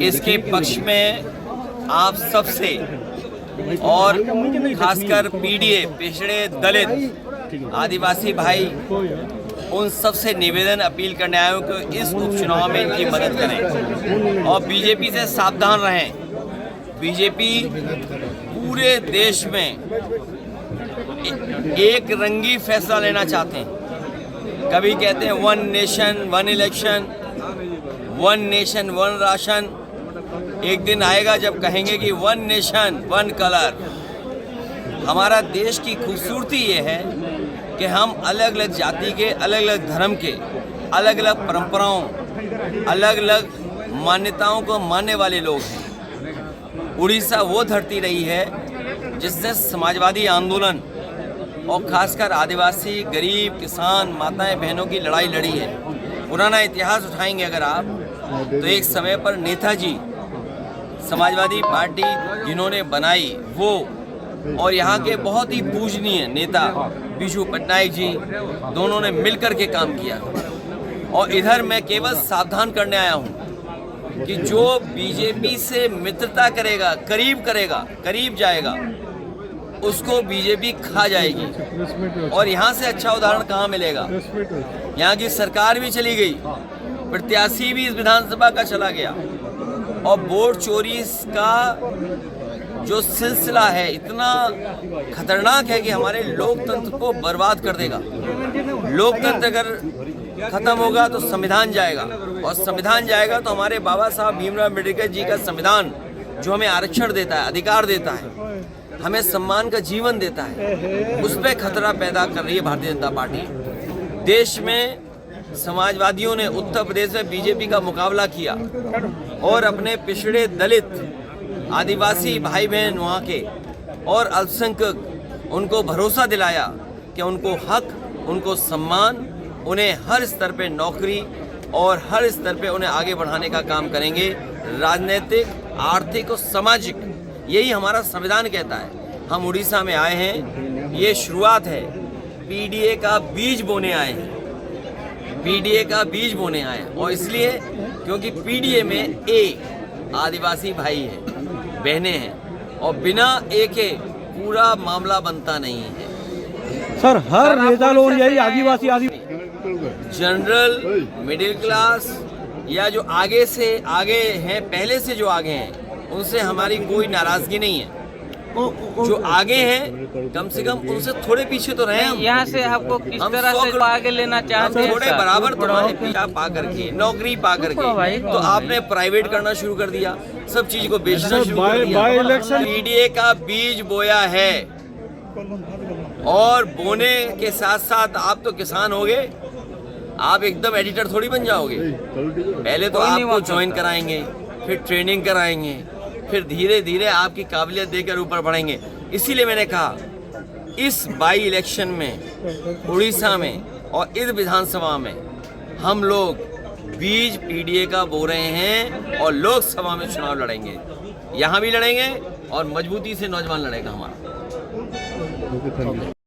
इसके पक्ष में आप सबसे और खासकर पीडीए, पिछड़े दलित आदिवासी भाई, उन सबसे निवेदन अपील करने आए हूँ कि इस उपचुनाव में इनकी मदद करें और बीजेपी से सावधान रहें। बीजेपी पूरे देश में एक रंगी फैसला लेना चाहते हैं। कभी कहते हैं 1 नेशन 1 इलेक्शन, 1 नेशन 1 राशन। एक दिन आएगा जब कहेंगे कि 1 नेशन 1 कलर। हमारा देश की खूबसूरती ये है कि हम अलग अलग जाति के, अलग अलग धर्म के, अलग अलग परंपराओं, अलग अलग मान्यताओं को मानने वाले लोग हैं। उड़ीसा वो धरती रही है जिसने समाजवादी आंदोलन और खासकर आदिवासी, गरीब, किसान, माताएं, बहनों की लड़ाई लड़ी है। पुराना इतिहास उठाएंगे अगर आप, तो एक समय पर नेताजी, समाजवादी पार्टी जिन्होंने बनाई वो, और यहाँ के बहुत ही पूजनीय नेता बिजू पटनायक जी, दोनों ने मिलकर के काम किया। और इधर मैं केवल सावधान करने आया हूँ कि जो बीजेपी से मित्रता करेगा, करीब जाएगा, उसको बीजेपी खा जाएगी। और यहाँ से अच्छा उदाहरण कहाँ मिलेगा? यहाँ की सरकार भी चली गई, प्रत्याशी भी इस विधानसभा का चला गया, और वोट चोरी का जो सिलसिला है इतना खतरनाक है कि हमारे लोकतंत्र को बर्बाद कर देगा। लोकतंत्र अगर खत्म होगा तो संविधान जाएगा, और संविधान जाएगा तो हमारे बाबा साहब भीमराव अम्बेडकर जी का संविधान जो हमें आरक्षण देता है, अधिकार देता है, हमें सम्मान का जीवन देता है, उस पर खतरा पैदा कर रही है भारतीय जनता पार्टी। देश में समाजवादियों ने उत्तर प्रदेश में बीजेपी का मुकाबला किया और अपने पिछड़े दलित आदिवासी भाई बहन वहाँ के और अल्पसंख्यक, उनको भरोसा दिलाया कि उनको हक, उनको सम्मान, उन्हें हर स्तर पे नौकरी और हर स्तर पे उन्हें आगे बढ़ाने का काम करेंगे। राजनीतिक, आर्थिक और सामाजिक, यही हमारा संविधान कहता है। हम उड़ीसा में आए हैं, ये शुरुआत है। पीडीए का बीज बोने आए हैं, पीडीए का बीज बोने आए हैं। और इसलिए क्योंकि पीडीए में एक आदिवासी भाई है, बहनें हैं, और बिना ए के पूरा मामला बनता नहीं है। सर हर नेता लोग यही आदिवासी जनरल, मिडिल क्लास या जो आगे से आगे हैं, पहले से जो आगे हैं, उनसे हमारी कोई नाराजगी नहीं है। जो आगे हैं कम से कम उनसे थोड़े पीछे तो रहे। यहाँ से आपको किस तरह से आगे लेना चाहते हैं? थोड़े बराबर तुम्हारे पीछा पा करके, नौकरी पा करके, तो आपने प्राइवेट करना शुरू कर दिया, सब चीज को बेचना शुरू कर दिया। पीडीए का बीज बोया है, और बोने के साथ साथ आप तो किसान हो गए, आप एकदम एडिटर थोड़ी बन जाओगे। पहले तो आपको ज्वाइन कराएंगे, फिर ट्रेनिंग कराएंगे, फिर धीरे धीरे आपकी काबिलियत देकर ऊपर बढ़ेंगे। इसीलिए मैंने कहा इस बाई इलेक्शन में उड़ीसा में और इस विधानसभा में हम लोग बीज पीडीए का बो रहे हैं और लोकसभा में चुनाव लड़ेंगे। यहाँ भी लड़ेंगे और मजबूती से नौजवान लड़ेगा हमारा।